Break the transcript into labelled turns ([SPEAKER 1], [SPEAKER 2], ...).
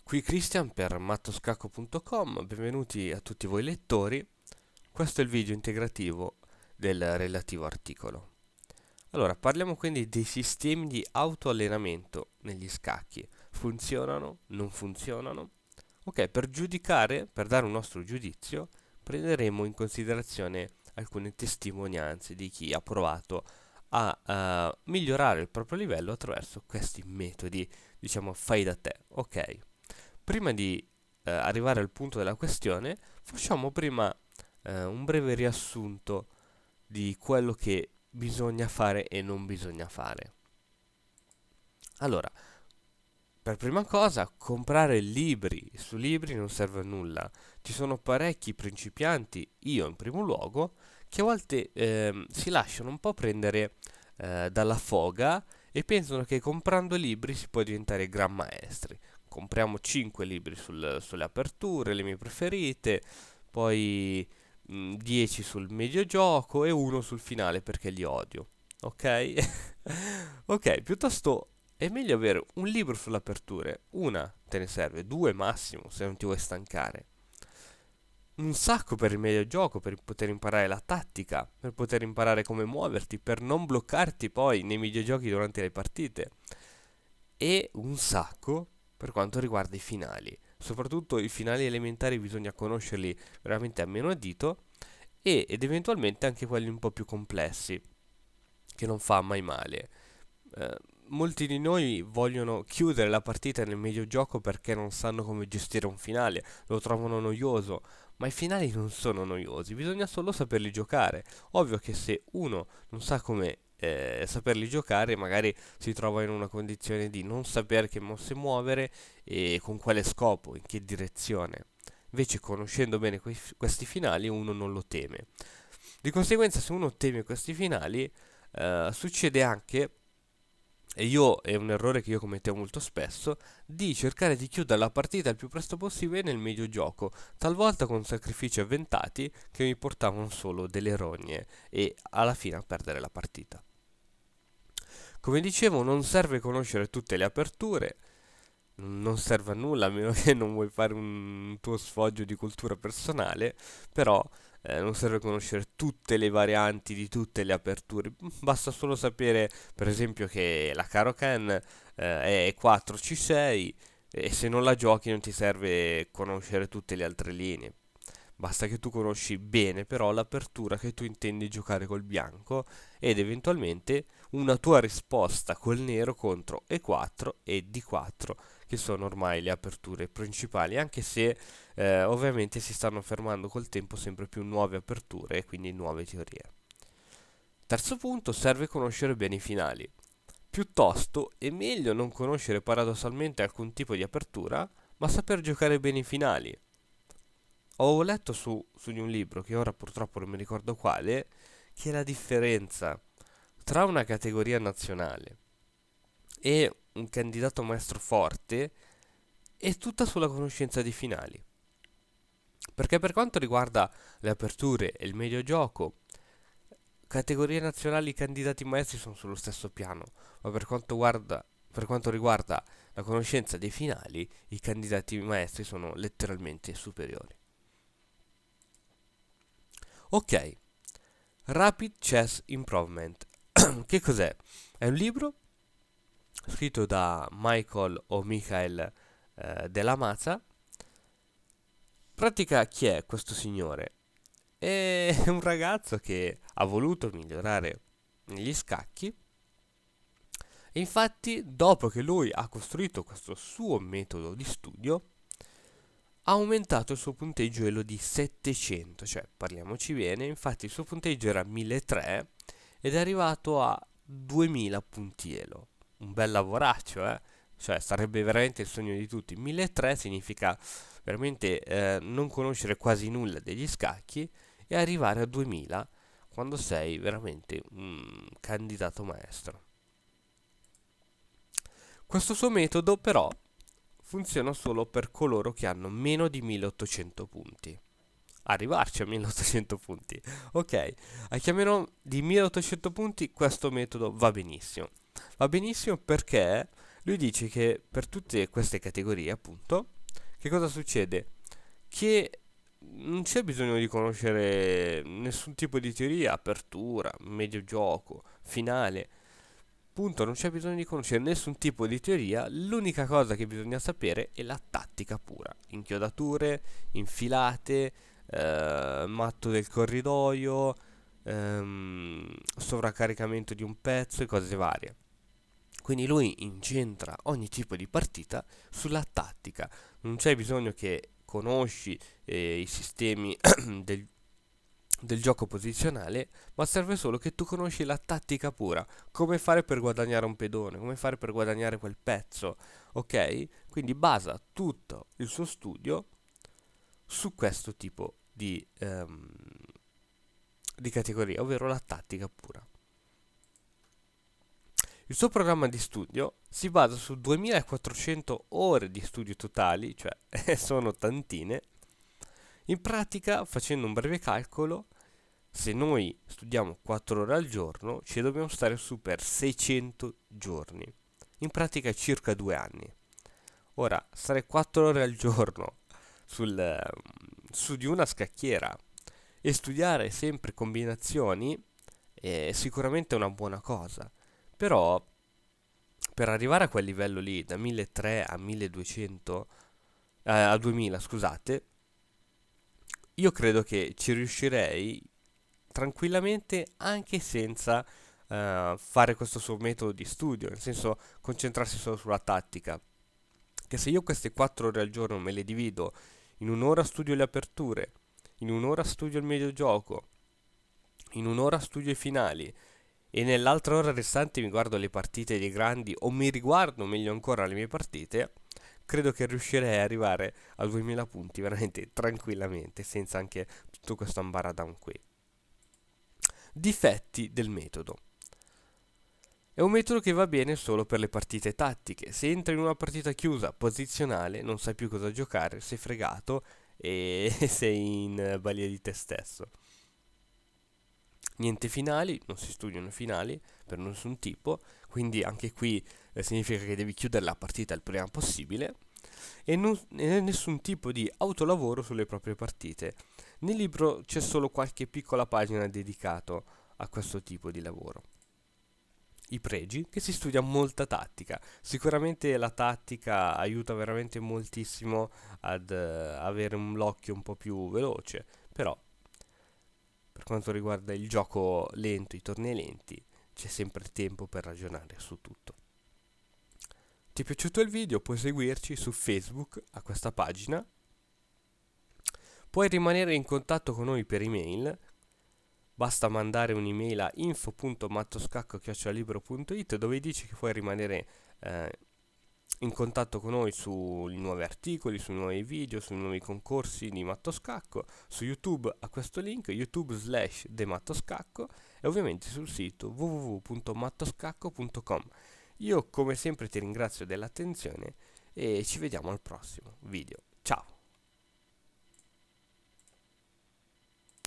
[SPEAKER 1] Qui Christian per mattoscacco.com, benvenuti a tutti voi lettori. Questo è il video integrativo del relativo articolo. Allora, parliamo quindi dei sistemi di autoallenamento negli scacchi. Funzionano? Non funzionano? Ok, per giudicare, per dare un nostro giudizio, prenderemo in considerazione alcune testimonianze di chi ha provato a migliorare il proprio livello attraverso questi metodi, diciamo, fai da te. Ok. Prima di arrivare al punto della questione, facciamo prima un breve riassunto di quello che bisogna fare e non bisogna fare. Allora, per prima cosa, comprare libri. Su libri non serve a nulla. Ci sono parecchi principianti, io in primo luogo, che a volte si lasciano un po' prendere dalla foga e pensano che comprando libri si può diventare gran maestri. Compriamo 5 libri sulle aperture, le mie preferite, poi 10 sul mediogioco e uno sul finale perché li odio. Ok? Ok, piuttosto è meglio avere un libro sulle aperture, una te ne serve, due massimo se non ti vuoi stancare. Un sacco per il meglio gioco, per poter imparare la tattica, per poter imparare come muoverti, per non bloccarti poi nei videogiochi durante le partite. E un sacco per quanto riguarda i finali. Soprattutto i finali elementari bisogna conoscerli veramente a meno a dito ed eventualmente anche quelli un po' più complessi, che non fa mai male. Eh, Molti di noi vogliono chiudere la partita nel mediogioco perché non sanno come gestire un finale, lo trovano noioso, ma i finali non sono noiosi, bisogna solo saperli giocare. Ovvio che se uno non sa come saperli giocare, magari si trova in una condizione di non sapere che mosse muovere e con quale scopo, in che direzione. Invece, conoscendo bene questi finali, uno non lo teme. Di conseguenza, se uno teme questi finali, succede anche, e io è un errore che io commettevo molto spesso, di cercare di chiudere la partita il più presto possibile nel medio gioco, talvolta con sacrifici avventati che mi portavano solo delle rogne e alla fine a perdere la partita. Come dicevo, non serve conoscere tutte le aperture, non serve a nulla a meno che non vuoi fare un tuo sfoggio di cultura personale, però non serve conoscere tutte le varianti di tutte le aperture, basta solo sapere per esempio che la Karoken è 4C6 e se non la giochi non ti serve conoscere tutte le altre linee. Basta che tu conosci bene però l'apertura che tu intendi giocare col bianco ed eventualmente una tua risposta col nero contro E4 e D4 che sono ormai le aperture principali, anche se ovviamente si stanno fermando col tempo sempre più nuove aperture e quindi nuove teorie. Terzo punto, serve conoscere bene i finali. Piuttosto è meglio non conoscere paradossalmente alcun tipo di apertura, ma saper giocare bene i finali. Ho letto su di un libro, che ora purtroppo non mi ricordo quale, che la differenza tra una categoria nazionale e un candidato maestro forte è tutta sulla conoscenza dei finali. Perché per quanto riguarda le aperture e il mediogioco, categorie nazionali e candidati maestri sono sullo stesso piano, ma per quanto riguarda la conoscenza dei finali, i candidati maestri sono letteralmente superiori. Ok, Rapid Chess Improvement. Che cos'è? È un libro scritto da Michael o Michael Della Maza. Pratica chi è questo signore? È un ragazzo che ha voluto migliorare negli scacchi e infatti dopo che lui ha costruito questo suo metodo di studio ha aumentato il suo punteggio elo di 700, cioè parliamoci bene, infatti il suo punteggio era 1300 ed è arrivato a 2000 punti elo. Un bel lavoraccio, eh? Cioè sarebbe veramente il sogno di tutti. 1300 significa veramente non conoscere quasi nulla degli scacchi e arrivare a 2000 quando sei veramente un candidato maestro. Questo suo metodo però funziona solo per coloro che hanno meno di 1800 punti. Arrivarci a 1800 punti. Ok, a chi ha meno di 1800 punti questo metodo va benissimo. Va benissimo perché lui dice che per tutte queste categorie, appunto, che cosa succede? Che non c'è bisogno di conoscere nessun tipo di teoria, apertura, medio gioco, finale. Punto, non c'è bisogno di conoscere nessun tipo di teoria, l'unica cosa che bisogna sapere è la tattica pura. Inchiodature, infilate, matto del corridoio, sovraccaricamento di un pezzo e cose varie. Quindi lui incentra ogni tipo di partita sulla tattica. Non c'è bisogno che conosci i sistemi del, del gioco posizionale, ma serve solo che tu conosci la tattica pura, come fare per guadagnare un pedone, come fare per guadagnare quel pezzo, ok? Quindi basa tutto il suo studio su questo tipo di categoria, ovvero la tattica pura. Il suo programma di studio si basa su 2400 ore di studio totali, cioè sono tantine. In pratica, facendo un breve calcolo, se noi studiamo 4 ore al giorno, ci dobbiamo stare su per 600 giorni. In pratica circa 2 anni. Ora, stare 4 ore al giorno su di una scacchiera e studiare sempre combinazioni è sicuramente una buona cosa. Però, per arrivare a quel livello lì, da 1300 a 1200, a 2000, scusate, io credo che ci riuscirei tranquillamente anche senza fare questo suo metodo di studio, nel senso concentrarsi solo sulla tattica. Che se io queste 4 ore al giorno me le divido, in un'ora studio le aperture, in un'ora studio il medio gioco, in un'ora studio i finali e nell'altra ora restante mi guardo le partite dei grandi o mi riguardo meglio ancora le mie partite, credo che riuscirei ad arrivare a 2000 punti veramente tranquillamente, senza anche tutto questo ambaradam qui. Difetti del metodo. È un metodo che va bene solo per le partite tattiche. Se entri in una partita chiusa, posizionale, non sai più cosa giocare, sei fregato e sei in balia di te stesso. Niente finali, non si studiano finali per nessun tipo, quindi anche qui significa che devi chiudere la partita il prima possibile e nessun tipo di autolavoro sulle proprie partite. Nel libro c'è solo qualche piccola pagina dedicato a questo tipo di lavoro. I pregi, che si studia molta tattica. Sicuramente la tattica aiuta veramente moltissimo ad avere un occhio un po' più veloce, però per quanto riguarda il gioco lento, i tornei lenti, c'è sempre tempo per ragionare su tutto. Ti è piaciuto il video? Puoi seguirci su Facebook a questa pagina. Puoi rimanere in contatto con noi per email. Basta mandare un'email a info.mattoscacco@libero.it dove dici che vuoi rimanere in contatto con noi sui nuovi articoli, sui nuovi video, sui nuovi concorsi di Mattoscacco, su YouTube a questo link, youtube/TheMattoscacco e ovviamente sul sito www.mattoscacco.com. Io come sempre ti ringrazio dell'attenzione e ci vediamo al prossimo video. Ciao!